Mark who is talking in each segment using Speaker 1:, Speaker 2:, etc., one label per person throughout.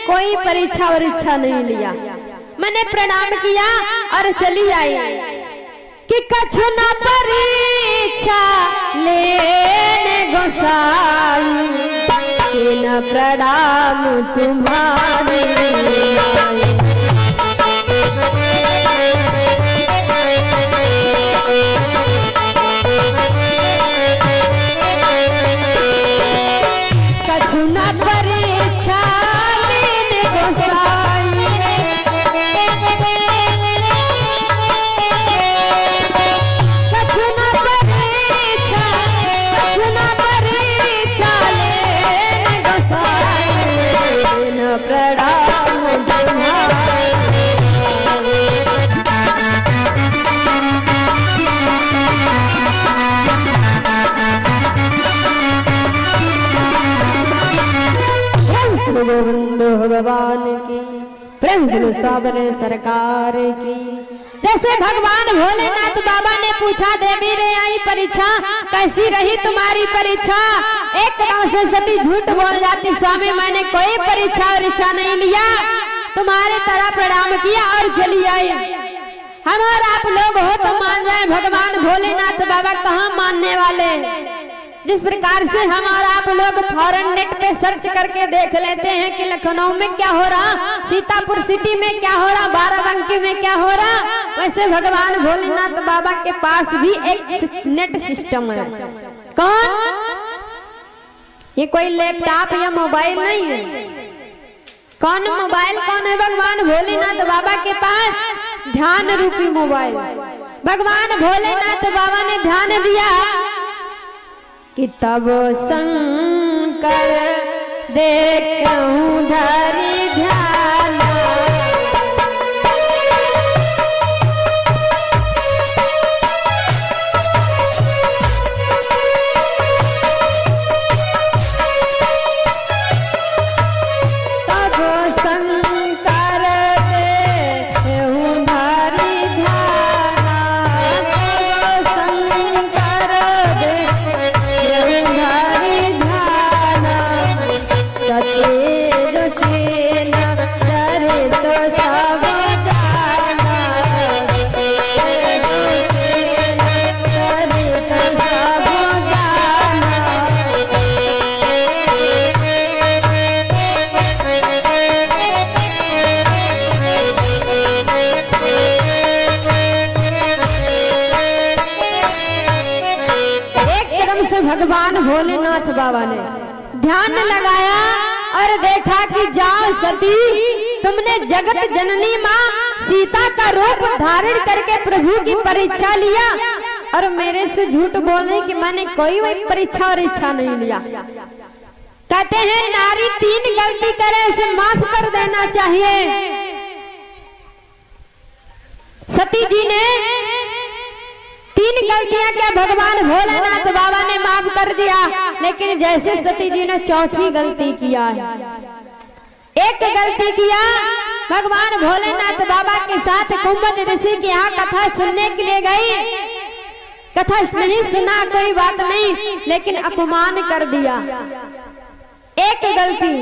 Speaker 1: कोई परीक्षा और इच्छा नहीं लिया। मैंने प्रणाम किया और चली आई कि कछु न परीक्षा लेने गोसाई, न प्रणाम तुम्हारे कछु न परीक्षा लेने गोसाई, कछु न परीक्षा लेने गोसाई, न प्रणाम तुम्हारे। गोविंद भगवान की, प्रेम सुनो सावरे सरकार की। जैसे भगवान भोलेनाथ बाबा ने पूछा, देवी रे आई परीक्षा, कैसी रही तुम्हारी परीक्षा? एकदम से सती झूठ बोल जाती, स्वामी मैंने कोई परीक्षा और इच्छा नहीं लिया, तुम्हारे तरह प्रणाम किया और चली आई। हमारा आप लोग हो तो मान जाए, भगवान भोलेनाथ बाबा कहाँ मानने वाले। जिस प्रकार से हमारा आप लोग फॉरेन नेट पे सर्च करके देख लेते हैं कि लखनऊ में क्या हो रहा, सीतापुर सिटी में क्या हो रहा, बाराबंकी में क्या हो रहा, वैसे भगवान भोलेनाथ बाबा के पास भी एक नेट सिस्टम है। कौन? ये कोई लैपटॉप या मोबाइल नहीं है। कौन मोबाइल? कौन है? भगवान भोलेनाथ बाबा के पास ध्यान रूपी मोबाइल। भगवान भोलेनाथ बाबा ने ध्यान दिया कि तब शंकर देखूं धरि ध्यान, तब शंकर देखूं धरि ध्यान, तब शंकर सतेज चेन चरित सब जाना, सतेज चेन चरित सब जाना। एकदम से भगवान भोलेनाथ बाबा ने ध्यान लगाया और देखा कि जाओ सती, तुमने जगत जननी माँ सीता का रूप धारण करके प्रभु की परीक्षा लिया और मेरे से झूठ बोलने कि मैंने कोई परीक्षा और इच्छा नहीं लिया। कहते हैं नारी 3 गलती करे उसे माफ कर देना चाहिए। सती जी ने 3 गलतियां क्या भगवान भोलेनाथ बाबा ने माफ कर दिया, लेकिन जैसे सती जी ने 4थी गलती किया है, एक गलती किया, भगवान भोलेनाथ बाबा के साथ कुंभन ऋषि के यहाँ कथा सुनने के लिए गई। कथा नहीं सुना कोई बात नहीं, लेकिन अपमान कर दिया, एक गलती।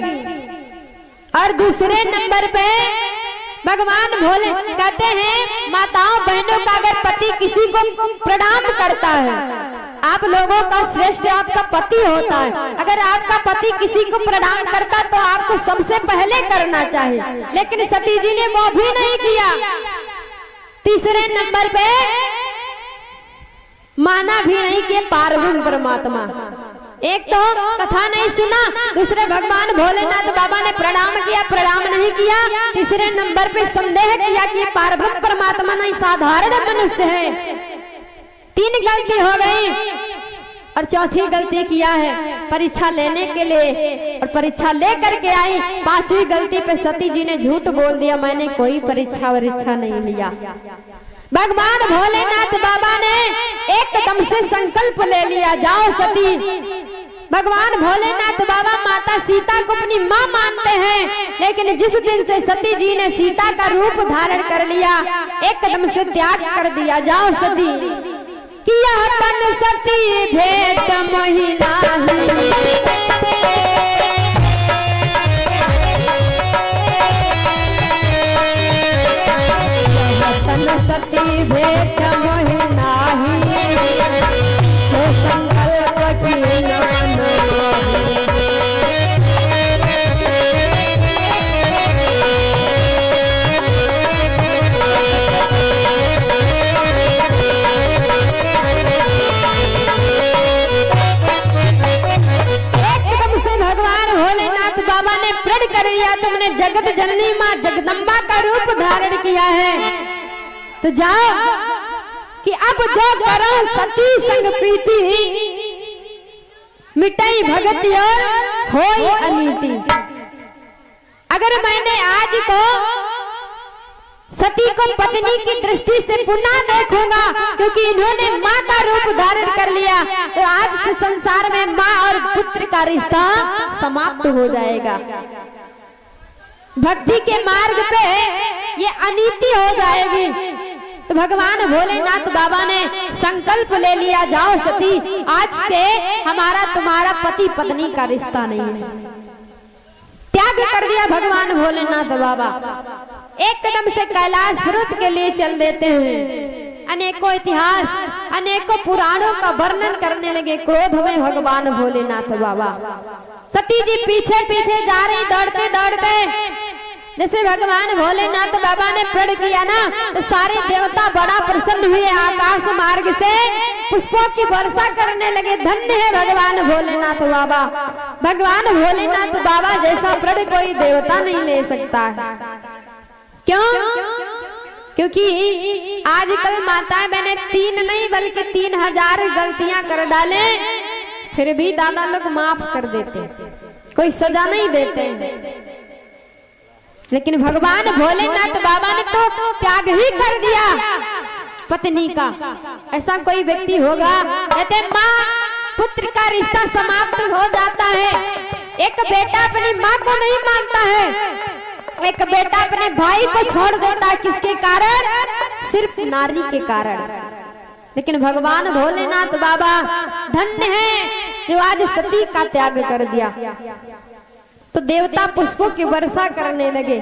Speaker 1: और दूसरे नंबर पे भगवान भोले कहते हैं माताओं बहनों का अगर पति किसी को प्रणाम करता है, आप लोगों का श्रेष्ठ आपका पति होता है, अगर आपका पति किसी को प्रणाम करता तो आपको सबसे पहले करना चाहिए, लेकिन सती जी ने वो भी नहीं किया। तीसरे नंबर पे माना भी नहीं कि पार्वती परमात्मा, एक तो कथा नहीं सुना, दूसरे भगवान भोलेनाथ बाबा ने प्रणाम किया, प्रणाम नहीं किया, तीसरे नंबर पे संदेह किया कि पार्वती परमात्मा नहीं साधारण मनुष्य है। 3 गलती हो गई और 4थी गलती किया है परीक्षा लेने के लिए, और परीक्षा लेकर के आई। 5वीं गलती पे सती जी ने झूठ बोल दिया, मैंने कोई परीक्षा और इच्छा नहीं लिया। भगवान भोलेनाथ बाबा ने एकदम से संकल्प ले लिया, जाओ सती। भगवान भोलेनाथ बाबा माता सीता को अपनी माँ मानते हैं, लेकिन जिस दिन से सती जी ने सीता का रूप धारण कर लिया, एकदम से त्याग कर दिया, जाओ सती। किया तन सती भेंट महिला सती भेट मोहि नाही, जो संकल्प की नमन कर लिया, तुमने जगत जननी माँ जगदम्बा का रूप धारण किया है। तो जाओ कि अब जो करो सती संग प्रीति, मिटाई भगति और होई अनीति। अगर मैंने आज को सती को पत्नी की दृष्टि से पुनः देखूंगा, क्योंकि इन्होंने माँ का रूप धारण कर लिया, तो आज से संसार में माँ और पुत्र का रिश्ता समाप्त हो जाएगा। भक्ति के मार्ग पे ये अनीति हो जाएगी। तो भगवान भोलेनाथ बाबा ने संकल्प ले लिया, जाओ सती, आज से हमारा तुम्हारा पति पत्नी का रिश्ता नहीं है। त्याग कर दिया भगवान भोलेनाथ बाबा। एक कदम से कैलाश पर्वत के लिए चल देते हैं। अनेकों इतिहास, अनेकों पुराणों का वर्णन करने लगे क्रोध में भगवान भोलेनाथ बाबा। सती जी पीछे पीछे जा रही, दौड़ते दौड़ते। जैसे भगवान भोलेनाथ बाबा ने प्रण किया ना, तो सारे देवता बड़ा प्रसन्न हुए, आकाश मार्ग से पुष्पों की वर्षा करने लगे। धन्य है भगवान भोलेनाथ बाबा। भगवान भोलेनाथ बाबा जैसा प्रण कोई देवता नहीं ले सकता। क्यों? क्योंकि आजकल माताएं बहनें 3 नहीं बल्कि 3000 गलतियां कर डाले, फिर भी दादा लोग माफ कर देते, कोई सजा नहीं देते। लेकिन भगवान भोलेनाथ बाबा ने तो त्याग ही कर दिया पत्नी का। ऐसा कोई व्यक्ति होगा, कहते माँ पुत्र का रिश्ता समाप्त हो जाता है। एक बेटा अपनी माँ को नहीं मानता है, एक बेटा अपने भाई को छोड़ देता है। किसके कारण? सिर्फ नारी के कारण। लेकिन भगवान भोलेनाथ बाबा धन्य है जो आज सती का त्याग कर दिया। तो देवता पुष्पों की वर्षा करने लगे।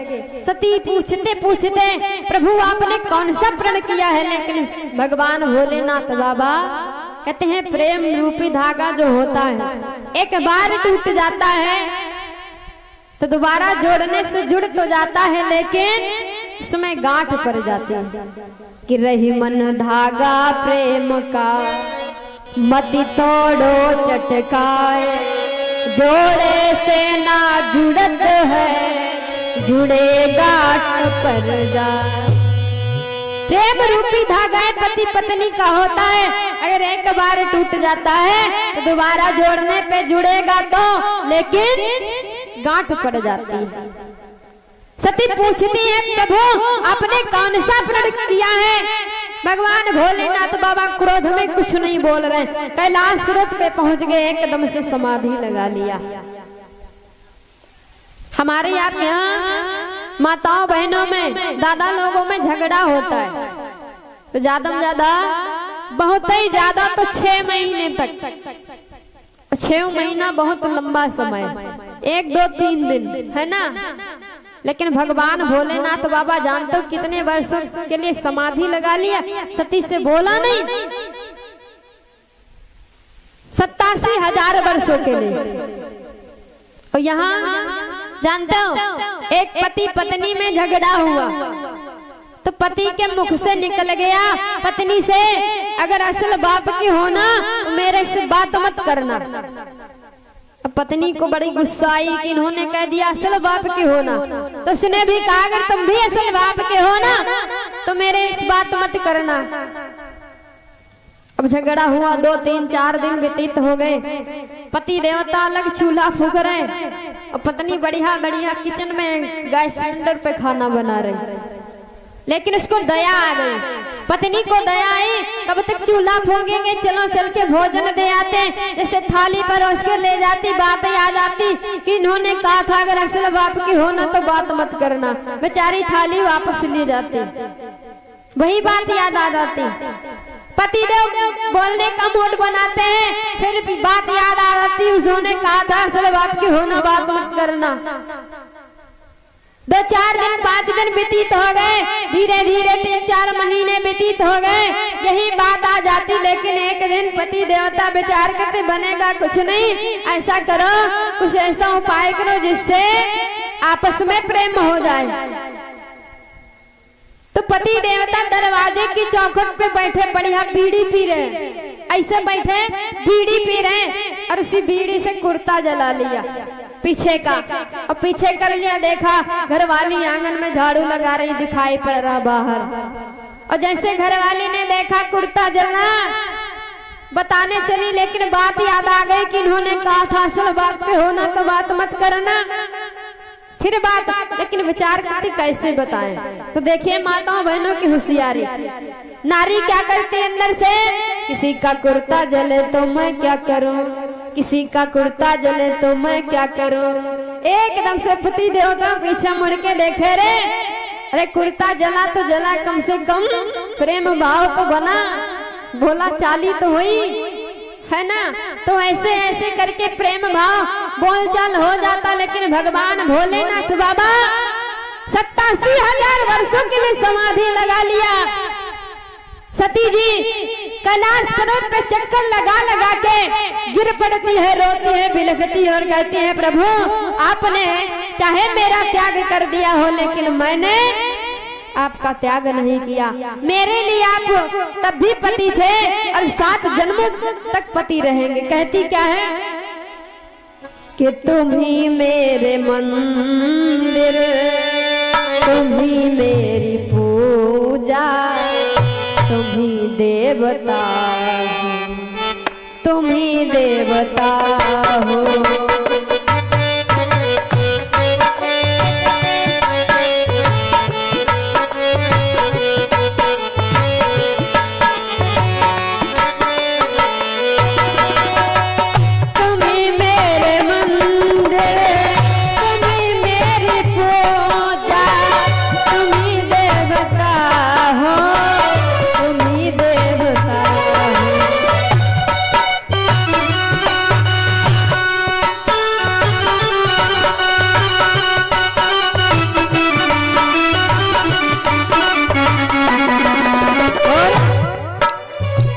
Speaker 1: सती पूछते पूछते प्रभु आपने कौन सा प्रण किया है? लेकिन भगवान भोलेनाथ बाबा कहते हैं प्रेम रूपी धागा जो होता है एक बार टूट जाता है तो दोबारा जोड़ने से जुड़ तो जाता है, लेकिन उसमें गांठ पड़ जाती है कि रही मन धागा प्रेम का, मति तोड़ो चटकाए, जोड़े से ना जुड़त है, जुड़े गांठ पर जा। प्रेम रूपी धागा पति पत्नी का होता है, अगर एक बार टूट जाता है तो दोबारा जोड़ने पे जुड़ेगा तो, लेकिन गांठ पड़ जाती है। सती पूछती है प्रभु आपने कौन सा प्रण किया है? भगवान भोलेनाथ बाबा क्रोध में कुछ नहीं बोल रहे, कैलाश पर्वत पे पहुंच गए, एकदम से समाधि लगा लिया। हमारे यहाँ माताओं बहनों में दादा लोगों में झगड़ा होता है, तो ज्यादा में ज्यादा बहुत ही ज्यादा तो 6 महीने तक। 6 महीना बहुत लंबा समय, 1 2 3 दिन है ना। लेकिन भगवान भोलेनाथ बाबा जानते हो कितने वर्षों के लिए समाधि लगा लिया। सती से बोला नहीं, 87,000 वर्षों के लिए। और यहाँ जानते हो एक पति पत्नी में झगड़ा हुआ तो पति के मुख से निकल गया पत्नी से, अगर असल बाप की होना तो मेरे से बात मत करना। अब पत्नी को बड़ी गुस्सा आई कि इन्होंने कह दिया असल बाप की होना, तो उसने भी कहा अगर तुम भी असल बाप के हो ना तो मेरे इस बात मत करना। अब झगड़ा हुआ, 2 3 4 दिन व्यतीत हो गए। पति देवता अलग चूल्हा फूंक रहे और पत्नी बढ़िया बढ़िया किचन में गैस सिलेंडर पे खाना बना रही। लेकिन उसको दया आ गई, पत्नी को दया आई, कब तक चूल्हा फूंकेंगे, चलो चल के भोजन दे आते। जैसे थाली पर उसके ले जाती, बात आ जाती कि इन्होंने कहा था अगर असल बाप की होना तो बात मत करना। बेचारी थाली वापस ले जाती, वही बात याद आ जाती। पति देव बोलने का मूड बनाते हैं, फिर भी बात याद आ जाती उन्होंने कहा था असल बाप की होना बात मत करना। 2 4 दिन 5 दिन व्यतीत हो गए, धीरे धीरे 3-4 महीने व्यतीत हो गए, यही बात आ जाती। लेकिन एक दिन पति देवता विचार करते बनेगा कुछ नहीं, ऐसा करो कुछ ऐसा उपाय करो जिससे आपस में प्रेम हो जाए। तो पति देवता दरवाजे की चौखट पे बैठे बढ़िया बीड़ी पी रहे, ऐसे बैठे बीड़ी पी रहे और उसी बीड़ी से कुर्ता जला लिया पीछे का, और पीछे कर लिया। देखा घरवाली आंगन में झाड़ू लगा रही, दिखाई पड़ रहा बाहर। और जैसे घरवाली ने देखा कुर्ता जलना, बताने चली, लेकिन बात याद आ गई कि इन्होंने कहा था असल बात पे होना तो बात मत करना। फिर बात, लेकिन विचार करती कैसे बताएं। तो देखिए माताओं बहनों की होशियारी, नारी क्या करती है अंदर से, किसी का कुर्ता जले तो मैं क्या करूं, किसी का कुर्ता जले तो मैं क्या करूं। एकदम से पति देवता पीछे मुड़ के देखे रे, अरे कुर्ता जला तो जला, कम से कम प्रेम भाव तो बना, बोला चाली तो हुई है ना। तो ऐसे ऐसे करके प्रेम भाव बोलचाल हो जाता। लेकिन भगवान भोलेनाथ बाबा 87,000 वर्षों के लिए समाधि लगा लिया। सती जी कैलाश पर्वत पे चक्कर लगा लगा के गिर पड़ती है, रोती है, बिलखती और कहती है प्रभु आपने चाहे मेरा त्याग कर दिया हो, लेकिन मैंने आपका त्याग नहीं किया। मेरे लिए आप तब भी पति थे और 7 जन्मों तक पति रहेंगे। कहती क्या है कि तुम ही मेरे मंदिर, तुम ही मेरी पूजा, तुम ही देवता, तुम ही देवता हो।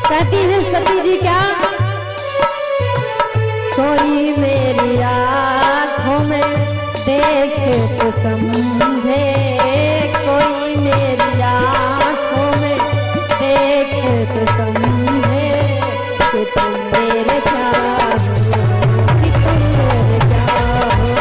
Speaker 1: कहती है सती जी क्या, कोई मेरी आँखों में देखे तो समझे, कोई मेरी आँखों में देखे तो समझे कि तुम मेरे चाहो, कि तुम मेरे चाहो।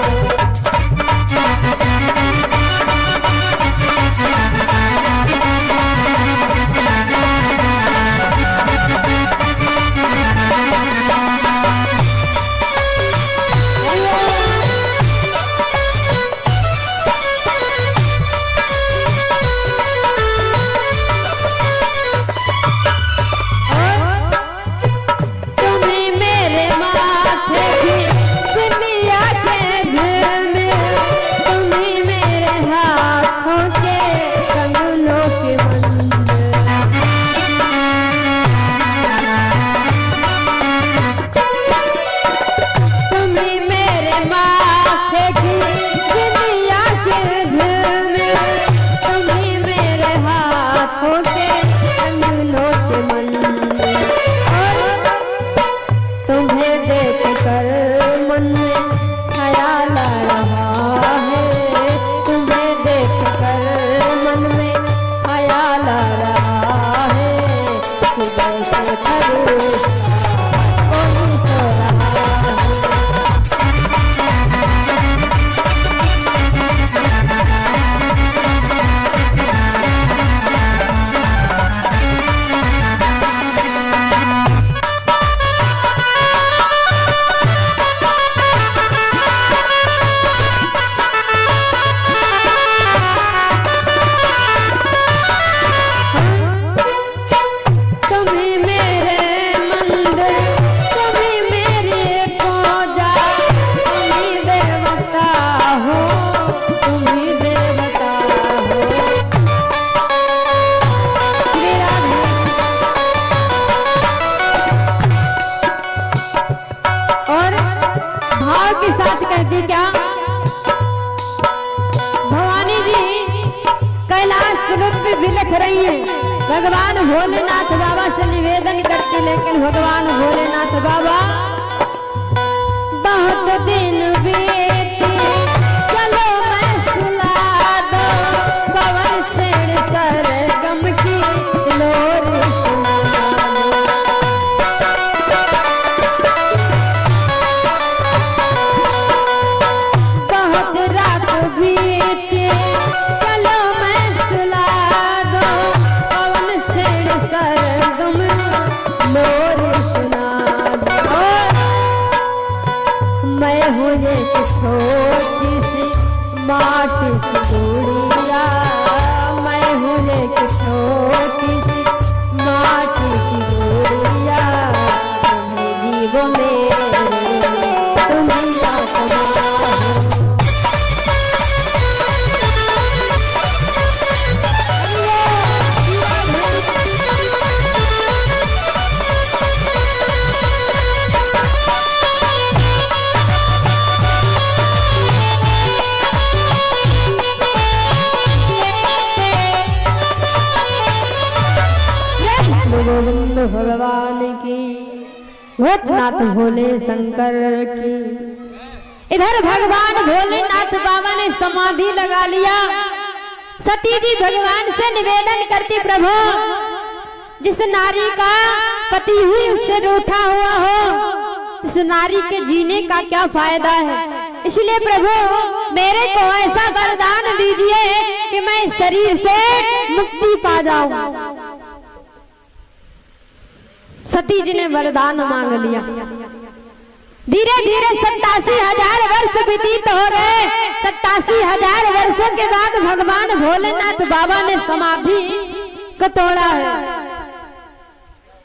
Speaker 1: भी बिलख रही है, भगवान भोलेनाथ बाबा से निवेदन करती, लेकिन भगवान भोलेनाथ बाबा बहुत दिन बीते चलो मैं सुला दो, पवन छेड़ सरगम की लोर बहुत रात बीते चलो मैं सुला दो, पवन छेड़ सरगम लोर सुना दो। मैं हूँ एक छोटी सी माटी की गुड़िया, मैं हूँ एक छोटी सी माटी की गुड़िया, तुम्हें जीवो मेरे तुम्हें याद गोविंद भगवान की, भूतनाथ भोले शंकर की। इधर भगवान भोलेनाथ बाबा ने समाधि लगा लिया। सती जी भगवान से निवेदन करती, प्रभु जिस नारी का पति हुई उससे रूठा हुआ हो, उस नारी के जीने का क्या फायदा है, इसलिए प्रभु मेरे को ऐसा वरदान दीजिए कि मैं इस शरीर से मुक्ति पा जाऊं। सती जी ने वरदान मांग लिया। धीरे धीरे 87,000 वर्ष व्यतीत हो गए। 87,000 वर्षों के बाद भगवान भोलेनाथ बाबा ने समाधि को तोड़ा है।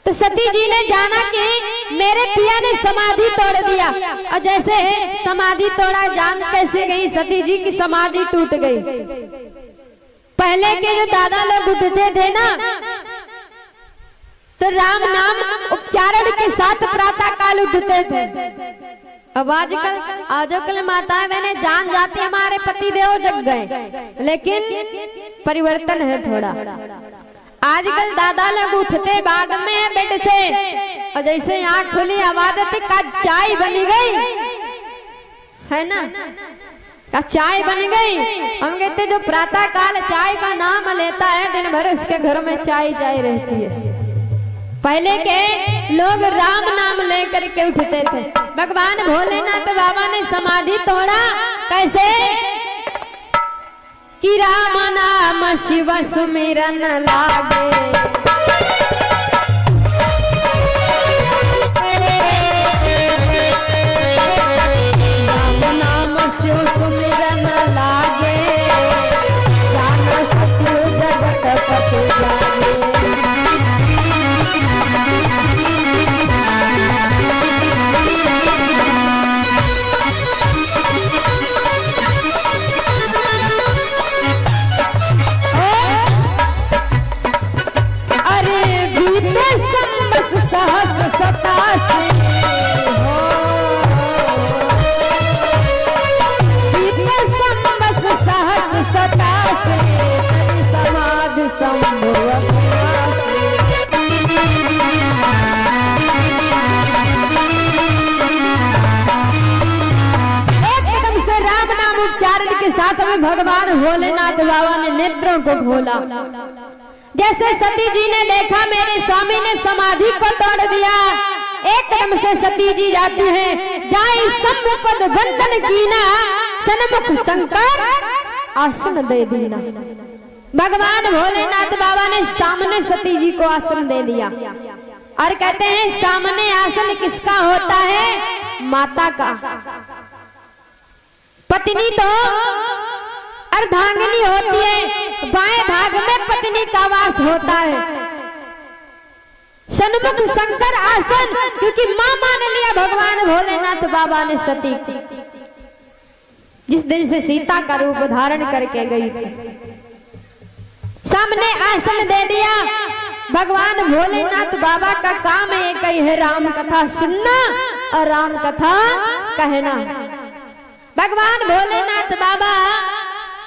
Speaker 1: तो सती जी ने जाना कि मेरे पिया ने समाधि तोड़ दिया, और जैसे समाधि तोड़ा जान कैसे गई, सती जी की समाधि टूट गई। पहले के जो दादा लोग उठते थे ना, तो राम नाम उच्चारण के साथ प्रातः काल उठते थे। अब आजकल माताएं बहने जान जाती हमारे पति देव जग गए, लेकिन परिवर्तन है थोड़ा। आजकल दादा लोग उठते बाद में बेड से, और जैसे आँख खुली आवाज आती का चाय बनी गई है ना, का चाय बन गई। हम कहते जो प्रातः काल चाय का नाम लेता है, दिन भर उसके घर में चाय चाय रहती है। पहले के लोग राम नाम लेकर के उठते थे। भगवान भोलेनाथ बाबा ने समाधि तोड़ा, कैसे कि राम नाम शिव सुमिरन लागे, राम नाम शिव सुमिरन लागे, जाना सत्य जगत पति लागे। साथ में भगवान भोलेनाथ बाबा ने नेत्रों को खोला। जैसे सती जी ने देखा मेरे स्वामी ने समाधि को तोड़ दिया, एकदम से सती जी जाती है, जाई सम्मुपद बंधन कीना, सन्मुख शंकर आसन दे दीना। भगवान भोलेनाथ बाबा ने सामने सती जी को आसन दे दिया, और कहते हैं सामने आसन किसका होता है, माता का। पत्नी तो अर्धांगिनी होती है, बाएं भाग में पत्नी का वास होता है। सन्मुख शंकर आसन, क्योंकि मां मान लिया भगवान भोलेनाथ बाबा ने सती की, जिस दिन से सीता का रूप धारण करके गई थी। सामने आसन दे दिया। भगवान भोलेनाथ बाबा का काम एक ही है, राम कथा सुनना और राम कथा कहना। भगवान भोलेनाथ बाबा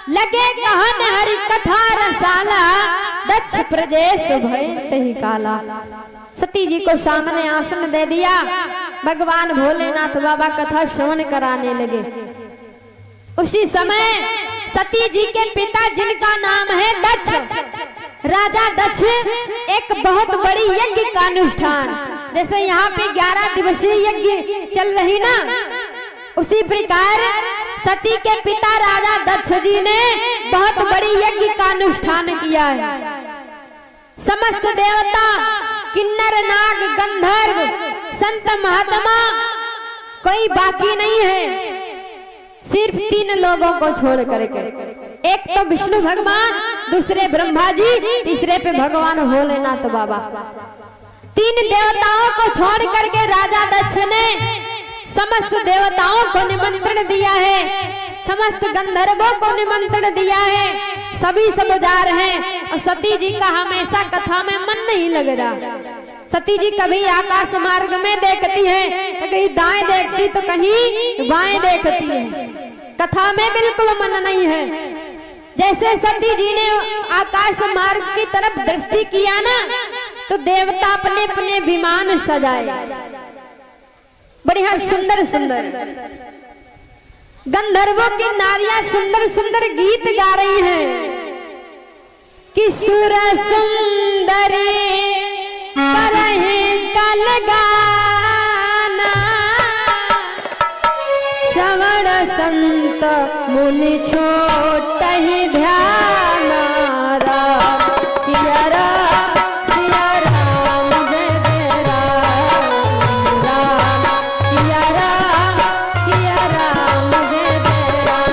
Speaker 1: लगे कहन हरि कथा रसाला, दक्ष प्रदेश भय तही काला। सती जी को सामने आसन दे दिया, भगवान भोलेनाथ बाबा कथा श्रवण कराने लगे। उसी समय सती जी के पिता जिनका नाम है दक्ष, राजा दक्ष एक बहुत बड़ी यज्ञ का अनुष्ठान, जैसे यहाँ पे 11 दिवसीय यज्ञ चल रही ना, उसी प्रकार सती के पिता राजा दक्ष जी ने बहुत बड़ी यज्ञ का अनुष्ठान किया है। समस्त देवता, किन्नर, नाग, गंधर्व, संत महात्मा कोई बाकी नहीं है, सिर्फ 3 लोगों को छोड़ करके। एक तो विष्णु भगवान, दूसरे ब्रह्मा जी, तीसरे पे भगवान भोलेनाथ बाबा। 3 देवताओं को छोड़ करके राजा दक्ष ने समस्त देवताओं को निमंत्रण दिया है, समस्त गंधर्वों को निमंत्रण दिया है। सभी सब जा रहे हैं और सती जी का हमेशा कथा में मन नहीं लग रहा। सती जी कभी आकाश मार्ग में देखती है तो कहीं दाएं देखती तो कहीं बाएं देखती है, कथा में बिल्कुल मन नहीं है। जैसे सती जी ने आकाश मार्ग की तरफ दृष्टि किया ना, तो देवता अपने अपने विमान सजाए, बढ़िया सुंदर सुंदर। गंधर्वों की नारियां सुंदर सुंदर गीत गा रही हैं कि सुर सुंदरी करहि कल गाना, श्रवण संत मुनि छोटहि ध्यान। सिया राम सिया राम जय जय राम, राम सिया राम जय जय राम।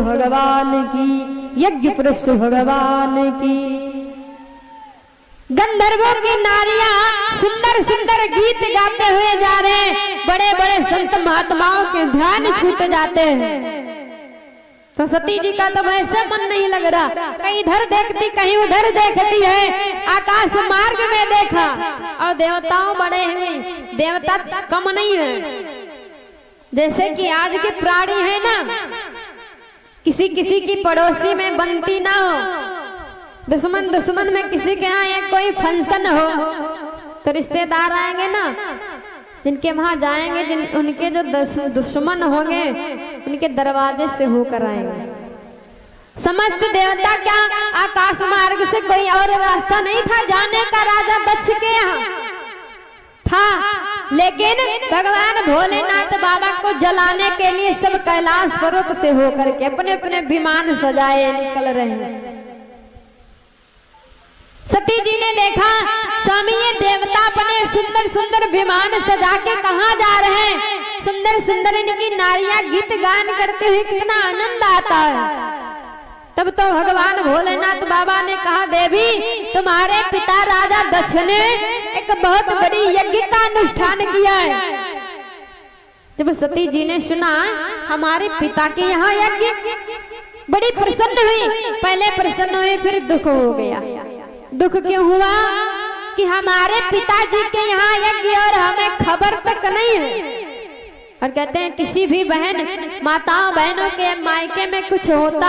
Speaker 1: भगवान की, यज्ञ पुरुष भगवान की। गंधर्वों की नारियां सुंदर सुंदर गीत गाते हुए जा रहे हैं, बड़े बड़े संत महात्माओं के ध्यान छूट जाते हैं। तो सती जी का तो वैसे मन नहीं लग रहा, कहीं इधर देखती कहीं उधर देखती है। आकाश मार्ग में देखा और देवताओं बड़े हैं, देवता कम नहीं है। जैसे कि आज के प्राणी है ना, किसी किसी की पड़ोसी में बनती ना हो, दुश्मन दुश्मन में किसी के यहाँ एक कोई फंक्शन हो तो रिश्तेदार आएंगे ना, जिनके वहां जाएंगे, उनके जो दुश्मन होंगे उनके दरवाजे से होकर आएंगे। समस्त देवता क्या आकाश मार्ग से कोई और रास्ता नहीं था जाने का राजा दक्ष के यहाँ था, लेकिन भगवान भोलेनाथ बाबा को जलाने के लिए सब कैलाश पर्वत से होकर के अपने अपने विमान सजाए निकल रहे हैं। सती जी ने देखा स्वामी ये देवता अपने सुंदर सुंदर विमान सजा के कहाँ जा रहे हैं, सुंदर सुंदर इनकी नारियां गीत गान करते हुए कितना आनंद आता है। तब तो भगवान भोलेनाथ बाबा ने कहा, देवी तुम्हारे पिता राजा दक्ष ने एक बहुत बड़ी यज्ञ का अनुष्ठान किया है। जब सती जी ने सुना हमारे पिता के यहाँ यज्ञ, बड़ी प्रसन्न हुई। पहले प्रसन्न हुई, फिर दुख हो गया। दुख क्यों हुआ कि हमारे पिताजी के यहाँ यज्ञ और हमें खबर तक नहीं है। और कहते हैं किसी भी बहन माताओं बहनों के मायके में कुछ होता